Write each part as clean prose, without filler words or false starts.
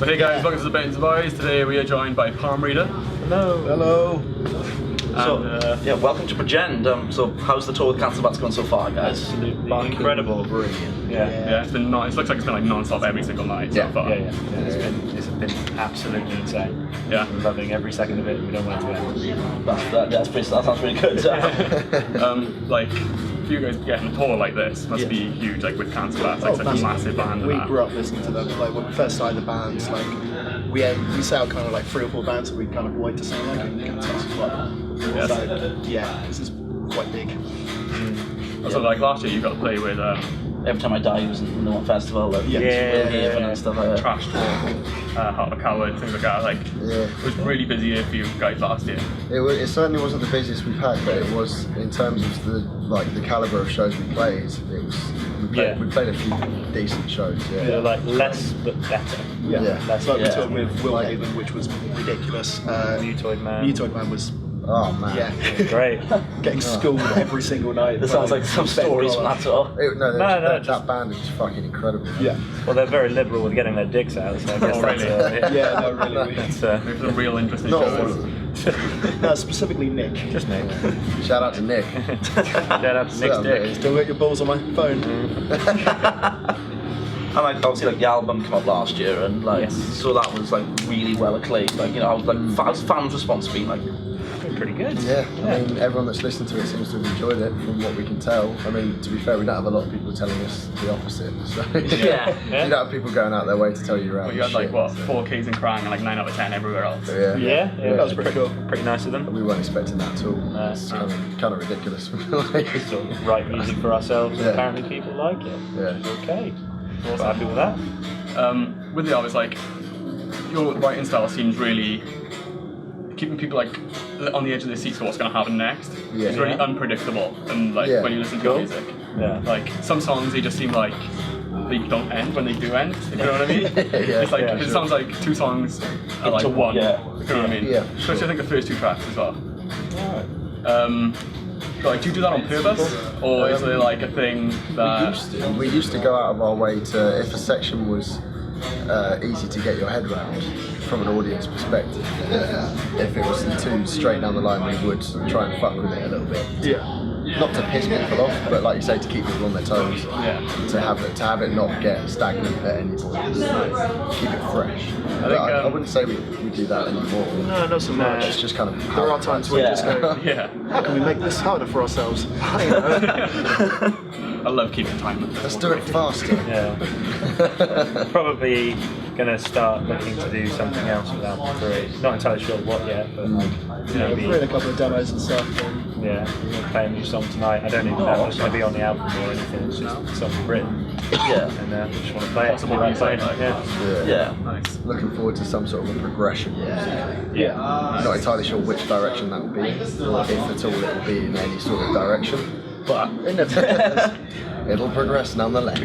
So hey guys, welcome to the Debatin boys. Today we are joined by Palm Reader. Hello. Hello. And, So welcome to Pretend. So how's the tour with Cancel Bats going so far, guys? Absolutely incredible. Brilliant. Yeah, it's been it looks like it's been like non-stop every single night so far. Yeah. It's been absolutely insane. Yeah. We're loving every second of it. We don't want it to end. That sounds pretty good. Like, for you guys getting a tour like this must be huge. Like with Cancel Bats, like such a massive band. We and grew up listening to them. Like when we first started the bands, like we set out kind of like 3 or 4 bands that we kind of wanted to sound like, and Cancel Bats was one of them. Yes. So yeah, this is quite big. So like last year you got to play with Every Time I Die was in the one festival. Like, Yeah. and stuff like that. Trash Talk, Heart of a Coward, things like that. Like it was really busy year for you guys last year. It certainly wasn't the busiest we've had, but it was in terms of the calibre of shows we played. We played a few decent shows. They're like less but better. That's like we toured with Will Haven, which was ridiculous. Mutoid Man. Mutoid Man was Great. getting schooled every single night. This sounds like some stories from that tour. That band is just fucking incredible. Yeah. Well, they're very liberal with getting their dicks out, so I guess really? Yeah, no, really. That's It was a real interesting Not show. all of them. No, specifically Nick. just Nick. Shout out to Nick. Shout out to Nick's dick. Still got your balls on my phone. And like obviously like the album came out last year, and like so that was like really well acclaimed. Like how's fans' response been like? Pretty good. Yeah, I mean, everyone that's listened to it seems to have enjoyed it from what we can tell. I mean, to be fair, we don't have a lot of people telling us the opposite. So Yeah. you don't have people going out their way to tell you around. But you had like what 4 Ks in Crying and like 9 out of 10 everywhere else. Yeah, That was pretty cool. Pretty nice of them. We weren't expecting that at all. It's kind of ridiculous. Sort of write music for ourselves, and apparently people like it. Yeah. Which is okay. We're happy with that. With the album, it's like your writing style seems really keeping people like on the edge of their seats for what's going to happen next. Yeah. It's really unpredictable, and like when you listen to your music, like some songs they just seem like they don't end when they do end. If you know what I mean? It's like it sounds like 2 songs are like one. Yeah. If you know what I mean? Yeah. Especially I think the first 2 tracks as well. Like, do you do that on purpose, or is it like a thing that We used to go out of our way to, if a section was easy to get your head around from an audience perspective, if it was too straight down the line, we would try and fuck with it a little bit. Yeah. Not to piss people off, but like you say, to keep people on their toes. To have it not get stagnant at any point. Keep it fresh. I wouldn't say we do that anymore. No, not so much. It's just kind of There are times where we just go, yeah. how can we make this harder for ourselves? I know. I love keeping time with this. Let's do it faster. Yeah. Probably gonna start looking to do something else with album 3. Not entirely sure what yet, but maybe. We're in a couple of demos and stuff. Yeah, we're gonna play a new song tonight. I don't even know what's gonna be on the album or anything. It's just something written. Yeah. And I just want to play it. Possible Like playing reason, it. Yeah. Nice. Looking forward to some sort of a progression. Yeah. Not entirely sure which direction that will be, or if at all it will be in any sort of direction. But it'll progress nonetheless.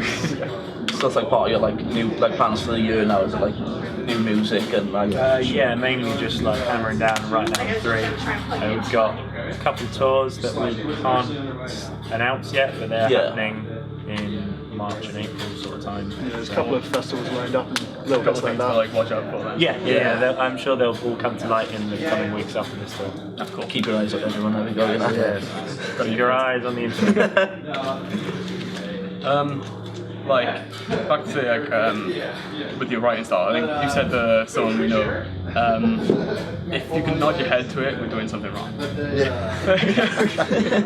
So it's like part of your like new like plans for the year now. Is it like new music and like? Yeah, mainly just like hammering down and writing down 3. And we've got a couple of tours that we can't announce yet, but they're happening in March and April sort of time. There's a couple of festivals lined up and little Couple bits of like things to that. like watch out for then. Yeah. I'm sure they'll all come to light in the coming weeks after this tour. That's cool. Keep your eyes up, everyone. There we go. You know? Keep your eyes on the internet. Like back to like with your writing style, I think you said the song we know. If you can nod your head to it, we're doing something wrong. Do you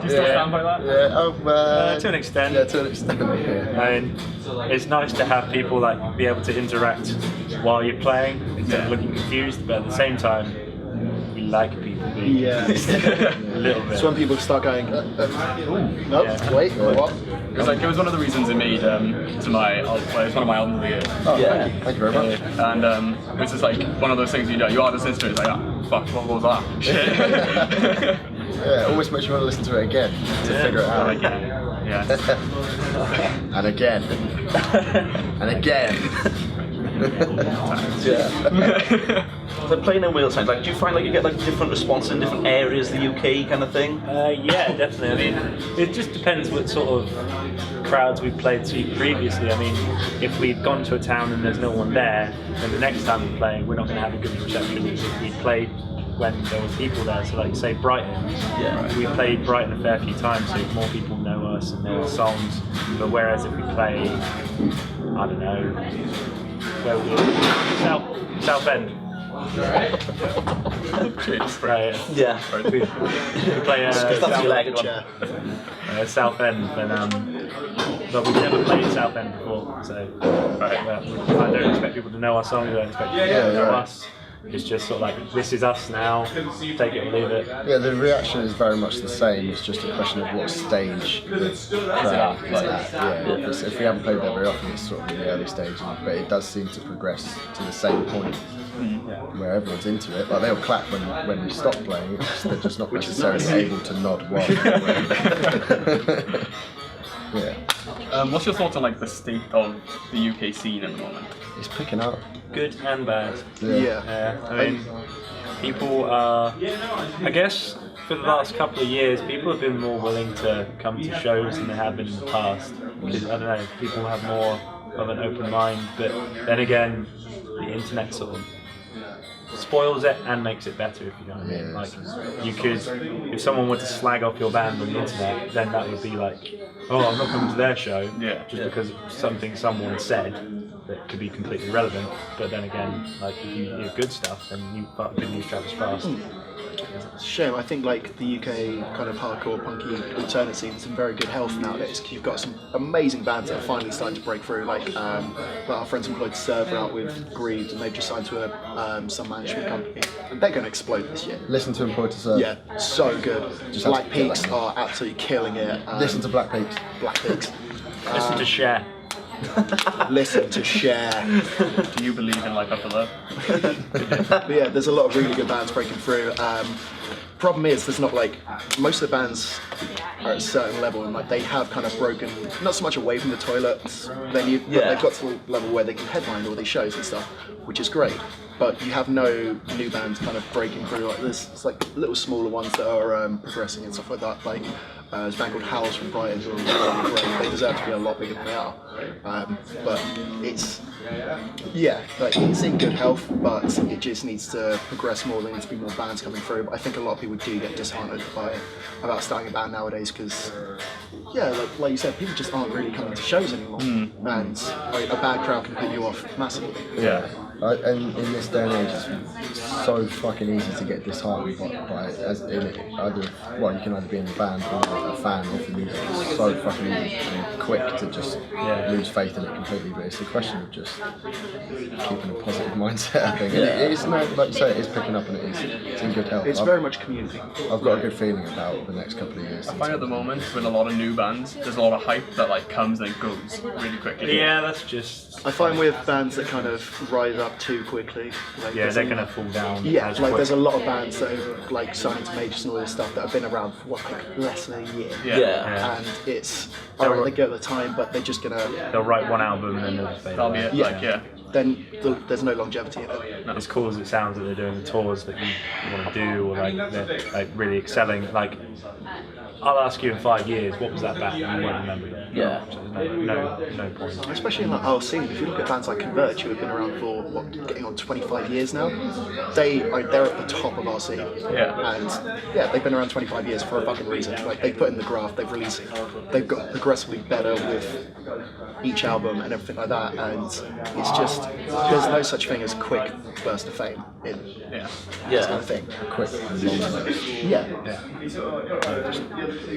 still stand by that? To an extent. Yeah, to an extent. Yeah. I mean, it's nice to have people like be able to interact while you're playing instead of looking confused, but at the same time, we like people being a little bit. So when people start going, wait, what? Because like it was one of the reasons it made to my it's one of my albums of the year. Oh, thank you very much. And it's just like one of those things you are listening to it, it's like fuck, what was that? Shit. Yeah, it almost makes you want to listen to it again to figure it out. Yeah. And again. And again. Yeah. So playing in Wales, like, do you find like you get like different response in different areas of the UK kind of thing? Yeah, definitely. I mean, it just depends what sort of crowds we've played to previously. I mean, if we've gone to a town and there's no one there, then the next time we play, we're not going to have a good reception. If we played when there was people there, so like say Brighton, we played Brighton a fair few times, so more people know us and know our songs. But whereas if we play, I don't know, where we Southend. Right. Yeah. We play Southend, but we've never played Southend before, so I don't expect people to know our song. I don't expect people to know us. It's just sort of like, this is us now, take it or leave it. Yeah, the reaction is very much the same. It's just a question of what stage the crowd is at. Yeah. If we haven't played there very often, it's sort of in the early stage, but it does seem to progress to the same point where everyone's into it. Like they'll clap when we stop playing, they're just not necessarily able to nod while Yeah. What's your thoughts on like the state of the UK scene at the moment? It's picking up. Good and bad. Yeah. I mean, people are, I guess, for the last couple of years, people have been more willing to come to shows than they have been in the past. Because, I don't know, people have more of an open mind, but then again, the internet sort of spoils it and makes it better, if you know what I mean. Like, you could, if someone were to slag off your band on the internet, then that would be like, oh, I'm not coming to their show, just because of something someone said that could be completely irrelevant. But then again, like, if you hear good stuff, then good news travels fast. It's a shame. I think like the UK kind of hardcore punky alternate scene is in very good health nowadays. You've got some amazing bands that are finally starting to break through. Like our friends employed Server out with Greed, and they've just signed to a some management company, and they're going to explode this year. Listen to Employed to Serve. Yeah, so good. Black Peaks are absolutely killing it. Listen to Black Peaks. Black Peaks. Listen to Cher. Listen to Cher. Do you believe in Life After Love? But yeah, there's a lot of really good bands breaking through. Problem is, there's not like, most of the bands are at a certain level, and like they have kind of broken, not so much away from the toilets venue, but they've got to the level where they can headline all these shows and stuff, which is great. But you have no new bands kind of breaking through like this. It's like little smaller ones that are progressing and stuff like that. Like there's a band called Howls from Brighton who are really great. They deserve to be a lot bigger than they are. But it's, like it's in good health, but it just needs to progress more. There needs to be more bands coming through. But I think a lot of people do get disheartened about starting a band nowadays because, like you said, people just aren't really coming to shows anymore, and like, a bad crowd can put you off massively. Yeah. And in this day and age, it's so fucking easy to get disheartened by as in it. You can either be in a band or a fan of the music. It's so fucking easy and quick to just lose faith in it completely. But it's a question of just keeping a positive mindset, I think. And it is, like you say, it is picking up and it's in good health. It's very much community. I've got a good feeling about the next couple of years. I find at the moment with a lot of new bands, there's a lot of hype that like comes and goes really quickly. Yeah, that's just. I find with bands that kind of rise up too quickly, like they're gonna fall down. Yeah, like there's a lot of bands that have like signed to majors and all this stuff that have been around for like less than a year. Yeah. And it's alright, they get the time, but they're just gonna. They'll write one album and then they'll just fade away. That'll be it. Then there's no longevity in it. As cool as it sounds that they're doing the tours that you want to do, or like they're like really excelling. Like, I'll ask you in 5 years, what was that band? And you won't remember it. Yeah. So there's no point. Especially in like our scene, if you look at bands like Converge, who have been around for getting on 25 years now, they're at the top of our scene. Yeah. And they've been around 25 years for a fucking reason. Like they put in the graft, they've got progressively better with each album and everything like that. And it's just there's no such thing as quick burst of fame in this kind of thing. Quick and long.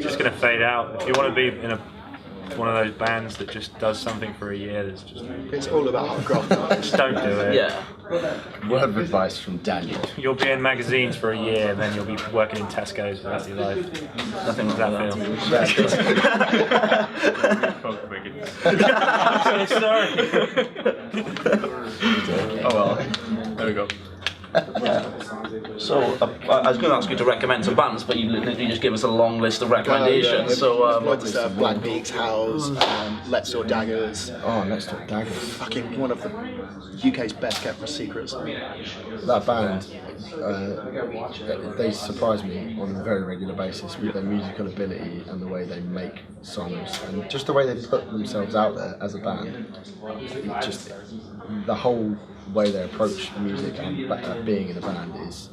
Just gonna fade out. If you want to be in one of those bands that just does something for a year, it's all about hard graft. just don't do it. Yeah. Word of advice from Daniel. You'll be in magazines for a year, and then you'll be working in Tesco's for the rest of your life. Nothing like that I'm so sorry. Oh well. There we go. So I was going to ask you to recommend some bands, but you literally just give us a long list of recommendations. So Black Peaks, Howls, Let's Door Daggers. Oh, Let's Talk Daggers. Fucking one of the UK's best kept secrets. That band, they surprise me on a very regular basis with their musical ability and the way they make songs and just the way they put themselves out there as a band. It just the whole way they approach music and being in a band is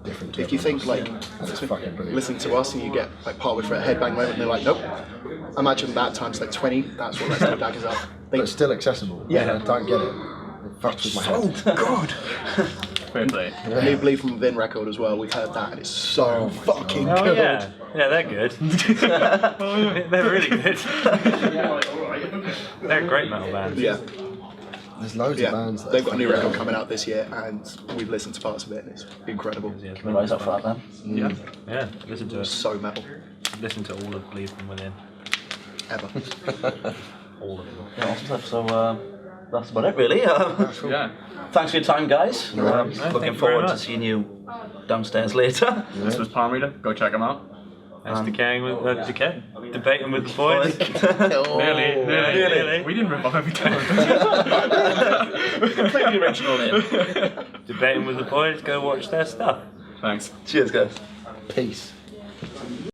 different. To if you think like it's fucking brilliant. Listen to us and you get like part for a headbang moment, and they're like, nope. Imagine that times like 20. That's what Let's Door Daggers are. But it's still accessible. Yeah. I don't get it. It fucks with my head. So good. Fair play. The new Bleed From Within record as well. We've heard that, and it's so fucking Oh good. yeah, they're good. They're really good. They're a great metal band. Yeah. There's loads of bands. They've got a new record coming out this year, and we've listened to parts of it, and it's incredible. Can we rise up for that then? Yeah, listen to it. So metal. Listen to all of Bleed From Within. Ever. All of them. Yeah, awesome stuff. So that's about it, really. Yeah. Thanks for your time, guys. thank you Looking very forward to much. seeing you downstairs later. This was Palm Reader. Go check them out. That's Debating with the boys. Nearly. We didn't rip off every time. Completely original name. Debating with the boys. Go watch their stuff. Thanks. Cheers, guys. Peace.